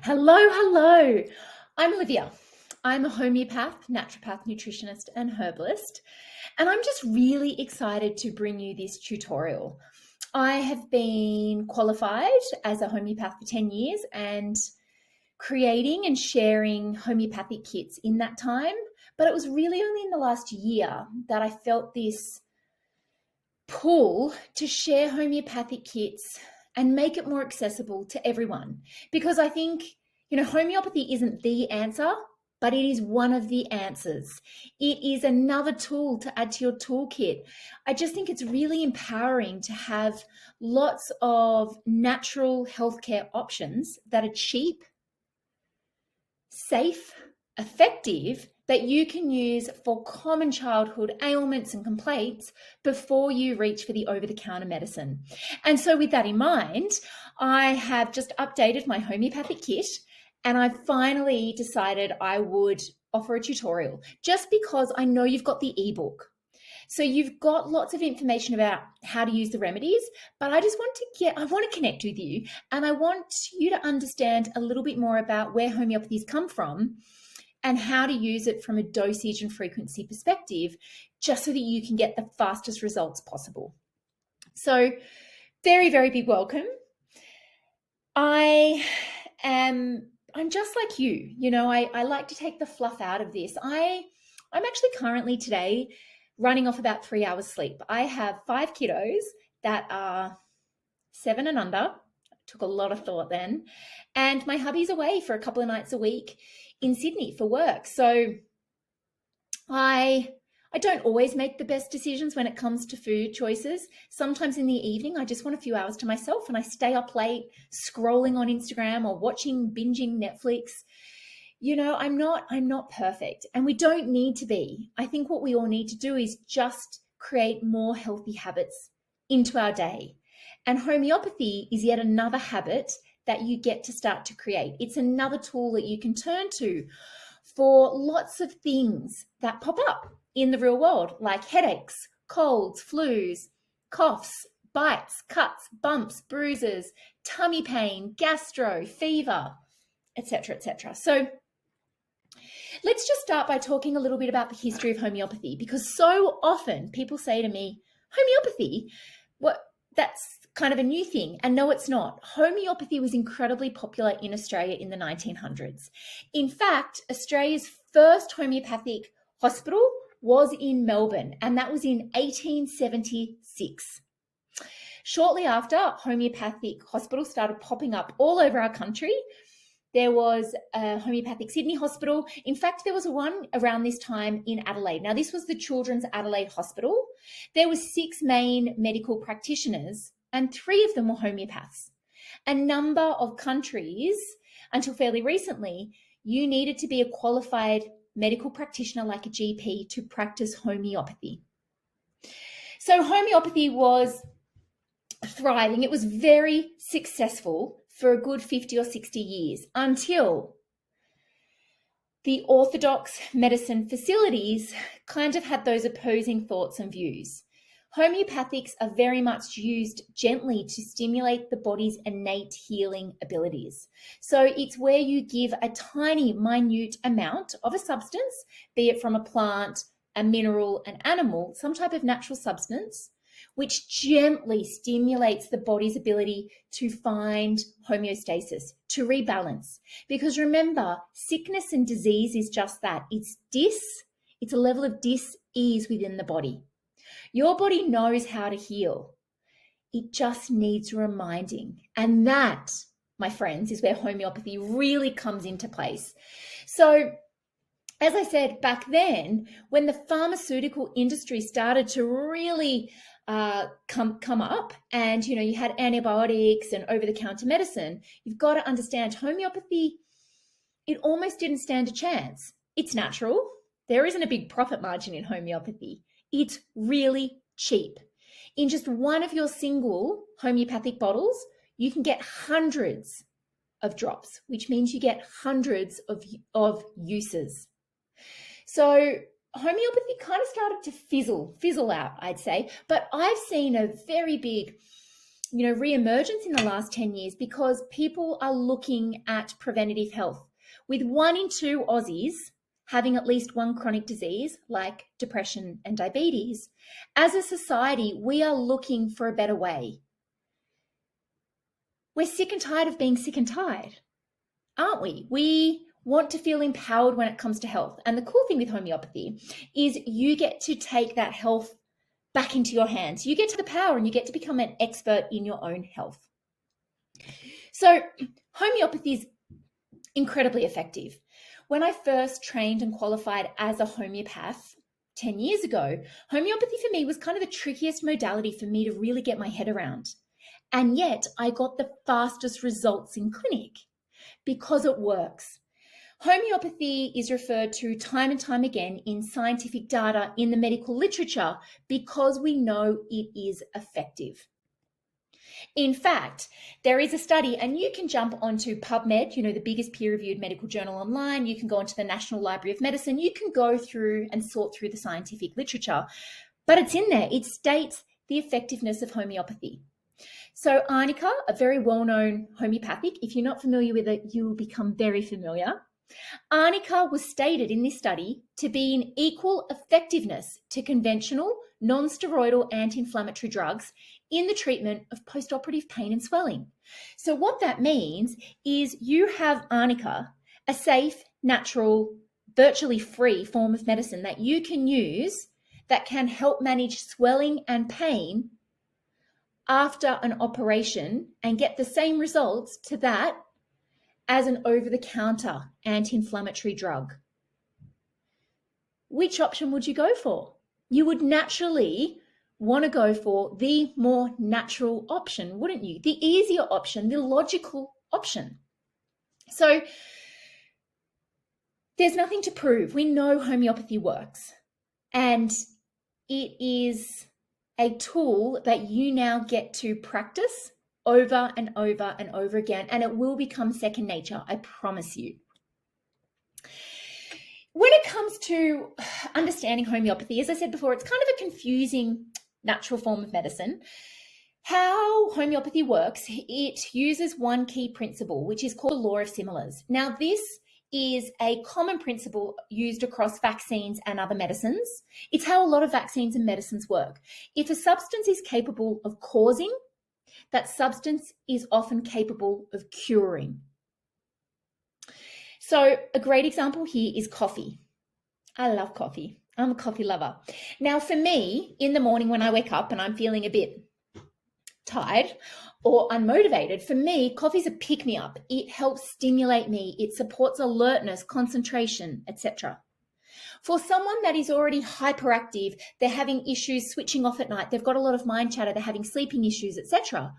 Hello, hello. I'm Olivia. I'm a homeopath, naturopath, nutritionist, and herbalist. And I'm just really excited to bring you this tutorial. I have been qualified as a homeopath for 10 years and creating and sharing homeopathic kits in that time. But it was really only in the last year that I felt this pull to share homeopathic kits and make it more accessible to everyone. Because I think, homeopathy isn't the answer, but it is one of the answers. It is another tool to add to your toolkit. I just think it's really empowering to have lots of natural healthcare options that are cheap, safe, effective, that you can use for common childhood ailments and complaints before you reach for the over-the-counter medicine. And so with that in mind, I have just updated my homeopathic kit, and I finally decided I would offer a tutorial just because I know you've got the ebook. So you've got lots of information about how to use the remedies, but I want to connect with you, and I want you to understand a little bit more about where homeopathy's come from and how to use it from a dosage and frequency perspective, just so that you can get the fastest results possible. So very, very big welcome. I'm just like you. I like to take the fluff out of this. I'm actually currently today running off about 3 hours sleep. I have 5 kiddos that are 7 and under. Took a lot of thought then. And my hubby's away for a couple of nights a week in Sydney for work. So I don't always make the best decisions when it comes to food choices. Sometimes in the evening, I just want a few hours to myself and I stay up late scrolling on Instagram or binging Netflix. I'm not perfect, and we don't need to be. I think what we all need to do is just create more healthy habits into our day. And homeopathy is yet another habit that you get to start to create. It's another tool that you can turn to for lots of things that pop up in the real world, like headaches, colds, flus, coughs, bites, cuts, bumps, bruises, tummy pain, gastro, fever, etc., etc. So let's just start by talking a little bit about the history of homeopathy, because so often people say to me, homeopathy, that's kind of a new thing. And no, it's not. Homeopathy was incredibly popular in Australia in the 1900s. In fact, Australia's first homeopathic hospital was in Melbourne, and that was in 1876. Shortly after, homeopathic hospitals started popping up all over our country. There was a homeopathic Sydney hospital. In fact, there was one around this time in Adelaide. Now, this was the Children's Adelaide Hospital. There were 6 main medical practitioners, and 3 of them were homeopaths. A number of countries, until fairly recently, you needed to be a qualified medical practitioner like a GP to practice homeopathy. So homeopathy was thriving. It was very successful for a good 50 or 60 years until the orthodox medicine facilities kind of had those opposing thoughts and views. Homeopathics are very much used gently to stimulate the body's innate healing abilities. So it's where you give a tiny, minute amount of a substance, be it from a plant, a mineral, an animal, some type of natural substance, which gently stimulates the body's ability to find homeostasis, to rebalance. Because remember, sickness and disease is just that. It's a level of dis-ease within the body. Your body knows how to heal. It just needs reminding. And that, my friends, is where homeopathy really comes into place. So, as I said, back then, when the pharmaceutical industry started to really come up, and you had antibiotics and over-the-counter medicine, you've got to understand homeopathy, it almost didn't stand a chance. It's natural. There isn't a big profit margin in homeopathy. It's really cheap. In just one of your single homeopathic bottles, you can get hundreds of drops, which means you get hundreds of uses. So homeopathy kind of started to fizzle out, I'd say. But I've seen a very big re-emergence in the last 10 years because people are looking at preventative health. With 1 in 2 Aussies having at least one chronic disease like depression and diabetes, as a society, we are looking for a better way. We're sick and tired of being sick and tired, aren't we? We want to feel empowered when it comes to health. And the cool thing with homeopathy is you get to take that health back into your hands. You get to the power and you get to become an expert in your own health. So homeopathy is incredibly effective. When I first trained and qualified as a homeopath 10 years ago, homeopathy for me was kind of the trickiest modality for me to really get my head around. And yet I got the fastest results in clinic because it works. Homeopathy is referred to time and time again in scientific data in the medical literature because we know it is effective. In fact, there is a study, and you can jump onto PubMed, the biggest peer-reviewed medical journal online. You can go onto the National Library of Medicine. You can go through and sort through the scientific literature, but it's in there. It states the effectiveness of homeopathy. So arnica, a very well-known homeopathic, if you're not familiar with it, you will become very familiar. Arnica was stated in this study to be in equal effectiveness to conventional non-steroidal anti-inflammatory drugs in the treatment of post-operative pain and swelling. So what that means is you have arnica, a safe, natural, virtually free form of medicine that you can use that can help manage swelling and pain after an operation and get the same results to that as an over-the-counter anti-inflammatory drug. Which option would you go for? You would naturally want to go for the more natural option, wouldn't you? The easier option, the logical option. So there's nothing to prove. We know homeopathy works, and it is a tool that you now get to practice over and over and over again, and it will become second nature, I promise you. When it comes to understanding homeopathy, as I said before, it's kind of a confusing natural form of medicine. How homeopathy works, it uses one key principle, which is called the law of similars. Now, this is a common principle used across vaccines and other medicines. It's how a lot of vaccines and medicines work. If a substance is capable of causing, that substance is often capable of curing. So a great example here is coffee. I love coffee. I'm a coffee lover. Now for me, in the morning when I wake up and I'm feeling a bit tired or unmotivated, for me, coffee's a pick-me-up. It helps stimulate me. It supports alertness, concentration, etc. For someone that is already hyperactive, they're having issues switching off at night, they've got a lot of mind chatter, they're having sleeping issues, etc.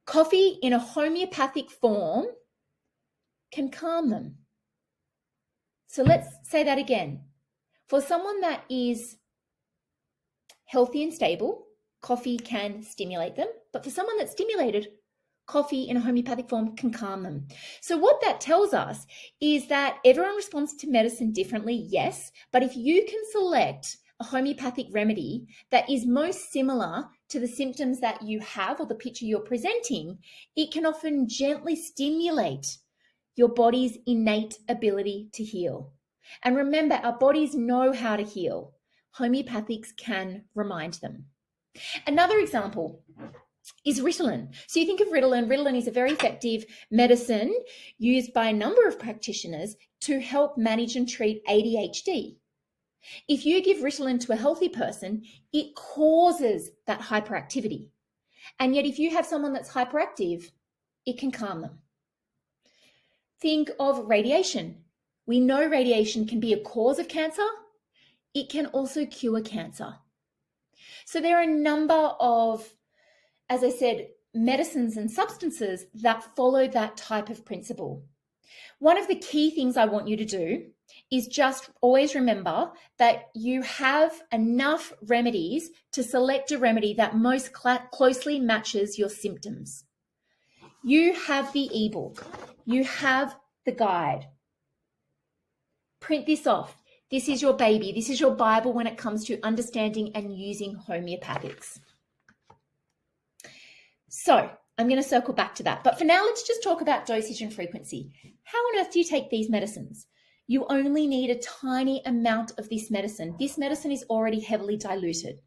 Coffee in a homeopathic form can calm them. So let's say that again. For someone that is healthy and stable, coffee can stimulate them. But for someone that's stimulated, coffee in a homeopathic form can calm them. So what that tells us is that everyone responds to medicine differently, yes. But if you can select a homeopathic remedy that is most similar to the symptoms that you have or the picture you're presenting, it can often gently stimulate your body's innate ability to heal. And remember, our bodies know how to heal. Homeopathics can remind them. Another example is Ritalin. So you think of Ritalin. Ritalin is a very effective medicine used by a number of practitioners to help manage and treat ADHD. If you give Ritalin to a healthy person, it causes that hyperactivity. And yet if you have someone that's hyperactive, it can calm them. Think of radiation. We know radiation can be a cause of cancer. It can also cure cancer. So there are a number of, as I said, medicines and substances that follow that type of principle. One of the key things I want you to do is just always remember that you have enough remedies to select a remedy that most closely matches your symptoms. You have the ebook. You have the guide. Print this off. This is your baby. This is your Bible when it comes to understanding and using homeopathics. So I'm going to circle back to that. But for now, let's just talk about dosage and frequency. How on earth do you take these medicines? You only need a tiny amount of this medicine. This medicine is already heavily diluted.